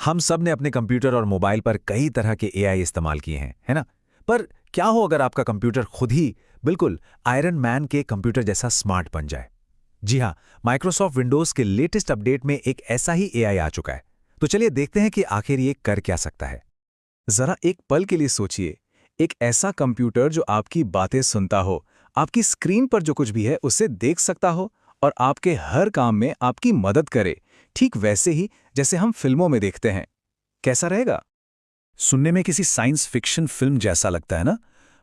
हम सब ने अपने कंप्यूटर और मोबाइल पर कई तरह के एआई इस्तेमाल किए हैं, है ना? पर क्या हो अगर आपका कंप्यूटर खुद ही बिल्कुल आयरन मैन के कंप्यूटर जैसा स्मार्ट बन जाए? जी हाँ, माइक्रोसॉफ्ट विंडोज के लेटेस्ट अपडेट में एक ऐसा ही एआई आ चुका है। तो चलिए देखते हैं कि आखिर ये कर क्या सकता है। जरा एक पल के लिए सोचिए, एक ऐसा कंप्यूटर जो आपकी बातें सुनता हो, आपकी स्क्रीन पर जो कुछ भी है उसे देख सकता हो और आपके हर काम में आपकी मदद करे, ठीक वैसे ही जैसे हम फिल्मों में देखते हैं। कैसा रहेगा? सुनने में किसी साइंस फिक्शन फिल्म जैसा लगता है ना?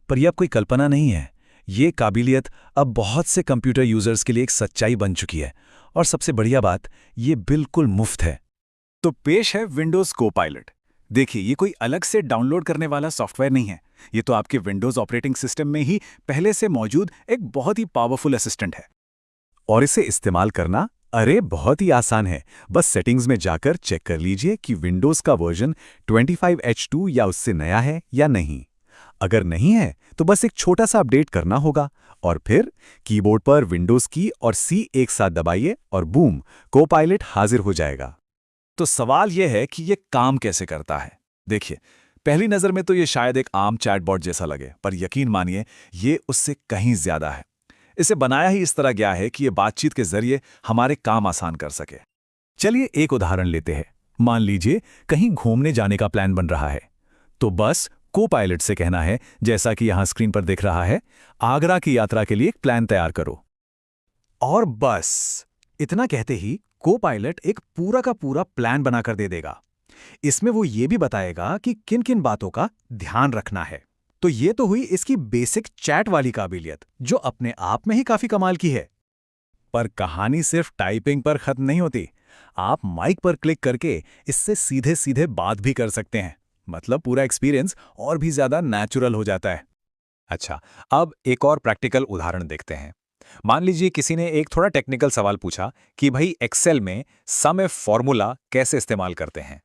पर यह अब कोई कल्पना नहीं है। ये काबिलियत अब बहुत से कंप्यूटर यूजर्स के लिए एक सच्चाई बन चुकी है। और सबसे बढ़िया बात, ये बिल्कुल मुफ्त है। तो पेश है विंडोज कोपायलट। देखिए, ये कोई अलग से डाउनलोड करने वाला सॉफ्टवेयर नहीं है। ये तो आपके विंडोज ऑपरेटिंग सिस्टम में ही पहले से मौजूद एक बहुत ही पावरफुल असिस्टेंट है। और इसे इस्तेमाल करना अरे बहुत ही आसान है। बस सेटिंग्स में जाकर चेक कर लीजिए कि विंडोज का वर्जन 25H2 या उससे नया है या नहीं। अगर नहीं है तो बस एक छोटा सा अपडेट करना होगा और फिर कीबोर्ड पर विंडोज की और सी एक साथ दबाइए और बूम, कोपायलट हाजिर हो जाएगा। तो सवाल यह है कि ये काम कैसे करता है। देखिए, पहली नज़र में तो ये शायद एक आम चैटबॉट जैसा लगे, पर यकीन मानिए ये उससे कहीं ज्यादा है। इसे बनाया ही इस तरह गया है कि ये बातचीत के जरिए हमारे काम आसान कर सके। चलिए एक उदाहरण लेते हैं। मान लीजिए कहीं घूमने जाने का प्लान बन रहा है, तो बस कोपायलट से कहना है, जैसा कि यहां स्क्रीन पर दिख रहा है, आगरा की यात्रा के लिए एक प्लान तैयार करो। और बस इतना कहते ही कोपायलट एक पूरा का पूरा प्लान बनाकर दे देगा। इसमें वो ये भी बताएगा कि किन किन बातों का ध्यान रखना है। तो ये तो हुई इसकी बेसिक चैट वाली काबिलियत, जो अपने आप में ही काफी कमाल की है। पर कहानी सिर्फ टाइपिंग पर खत्म नहीं होती। आप माइक पर क्लिक करके इससे सीधे सीधे बात भी कर सकते हैं। मतलब पूरा एक्सपीरियंस और भी ज्यादा नेचुरल हो जाता है। अच्छा, अब एक और प्रैक्टिकल उदाहरण देखते हैं। मान लीजिए किसी ने एक थोड़ा टेक्निकल सवाल पूछा कि भाई एक्सेल में सम एफ फॉर्मूला कैसे इस्तेमाल करते हैं।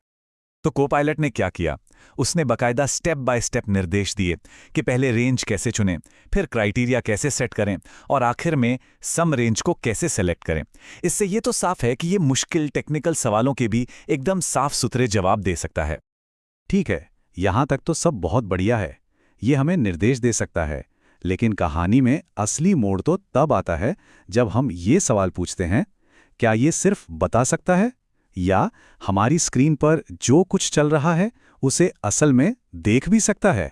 तो कोपायलट ने क्या किया? उसने बकायदा स्टेप बाय स्टेप निर्देश दिए कि पहले रेंज कैसे चुनें, फिर क्राइटेरिया कैसे सेट करें और आखिर में सम रेंज को कैसे सेलेक्ट करें। इससे ये तो साफ है कि ये मुश्किल टेक्निकल सवालों के भी एकदम साफ सुथरे जवाब दे सकता है। ठीक है, यहां तक तो सब बहुत बढ़िया है। ये हमें निर्देश दे सकता है, लेकिन कहानी में असली मोड़ तो तब आता है जब हम ये सवाल पूछते हैं, क्या ये सिर्फ बता सकता है या हमारी स्क्रीन पर जो कुछ चल रहा है उसे असल में देख भी सकता है?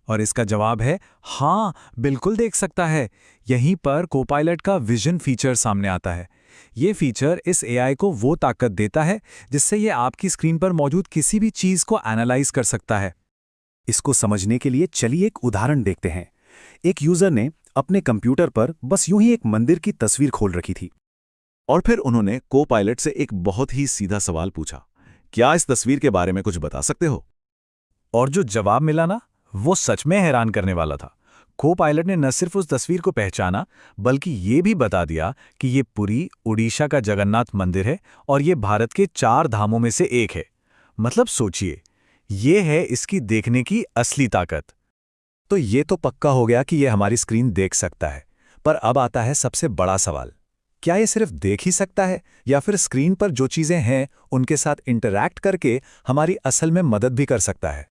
और इसका जवाब है हाँ, बिल्कुल देख सकता है। यहीं पर कोपायलट का विजन फीचर सामने आता है। ये फीचर इस एआई को वो ताकत देता है जिससे ये आपकी स्क्रीन पर मौजूद किसी भी चीज को एनालाइज कर सकता है। इसको समझने के लिए चलिए एक उदाहरण देखते हैं। एक यूजर ने अपने कंप्यूटर पर बस यूं ही एक मंदिर की तस्वीर खोल रखी थी और फिर उन्होंने कोपायलट से एक बहुत ही सीधा सवाल पूछा, क्या इस तस्वीर के बारे में कुछ बता सकते हो? और जो जवाब मिला ना, वो सच में हैरान करने वाला था। कोपायलट ने न सिर्फ उस तस्वीर को पहचाना, बल्कि ये भी बता दिया कि ये पुरी उड़ीसा का जगन्नाथ मंदिर है और ये भारत के 4 धामों में से एक है। मतलब सोचिए, ये है इसकी देखने की असली ताकत। तो ये तो पक्का हो गया कि ये हमारी स्क्रीन देख सकता है। पर अब आता है सबसे बड़ा सवाल, क्या ये सिर्फ देख ही सकता है या फिर स्क्रीन पर जो चीजें हैं उनके साथ इंटरैक्ट करके हमारी असल में मदद भी कर सकता है?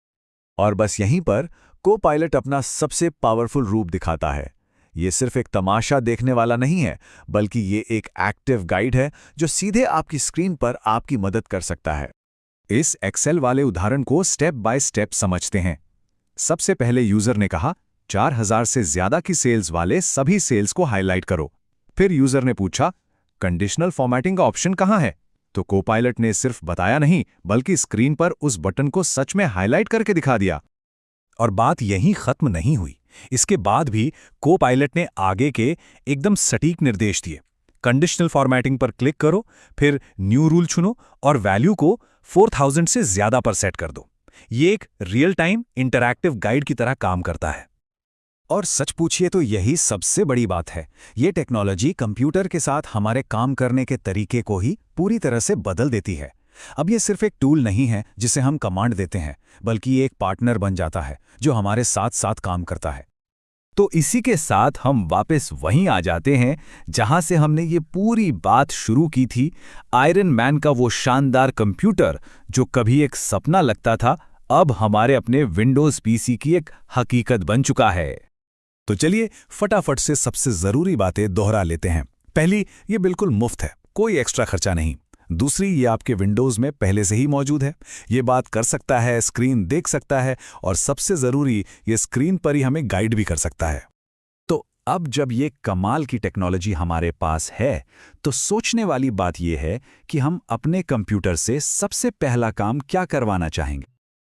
और बस यहीं पर कोपायलट अपना सबसे पावरफुल रूप दिखाता है। ये सिर्फ एक तमाशा देखने वाला नहीं है, बल्कि ये एक एक्टिव गाइड है जो सीधे आपकी स्क्रीन पर आपकी मदद कर सकता है। इस एक्सेल वाले उदाहरण को स्टेप बाय स्टेप समझते हैं। सबसे पहले यूजर ने कहा 4000 से ज्यादा की सेल्स वाले सभी सेल्स को हाईलाइट करो। फिर यूजर ने पूछा, कंडीशनल फॉर्मेटिंग का ऑप्शन कहां है? तो कोपायलट ने सिर्फ बताया नहीं, बल्कि स्क्रीन पर उस बटन को सच में हाईलाइट करके दिखा दिया। और बात यहीं खत्म नहीं हुई। इसके बाद भी कोपायलट ने आगे के एकदम सटीक निर्देश दिए। कंडीशनल फॉर्मेटिंग पर क्लिक करो, फिर न्यू रूल चुनो और वैल्यू को 4000 से ज्यादा पर सेट कर दो। ये एक रियल टाइम इंटरैक्टिव गाइड की तरह काम करता है। और सच पूछिए तो यही सबसे बड़ी बात है। ये टेक्नोलॉजी कंप्यूटर के साथ हमारे काम करने के तरीके को ही पूरी तरह से बदल देती है। अब ये सिर्फ एक टूल नहीं है जिसे हम कमांड देते हैं, बल्कि ये एक पार्टनर बन जाता है जो हमारे साथ साथ काम करता है। तो इसी के साथ हम वापस वहीं आ जाते हैं जहां से हमने ये पूरी बात शुरू की थी। आयरन मैन का वो शानदार कंप्यूटर जो कभी एक सपना लगता था, अब हमारे अपने विंडोज पीसी की एक हकीकत बन चुका है। तो चलिए फटाफट से सबसे ज़रूरी बातें दोहरा लेते हैं। पहली, ये बिल्कुल मुफ्त है, कोई एक्स्ट्रा खर्चा नहीं। दूसरी, ये आपके विंडोज़ में पहले से ही मौजूद है, ये बात कर सकता है, स्क्रीन देख सकता है, और सबसे ज़रूरी, ये स्क्रीन पर ही हमें गाइड भी कर सकता है। तो अब जब ये कमाल की टेक्नोलॉजी हमारे पास है, तो सोचने वाली बात ये है कि हम अपने कंप्यूटर से सबसे पहला काम क्या करवाना चाहेंगे।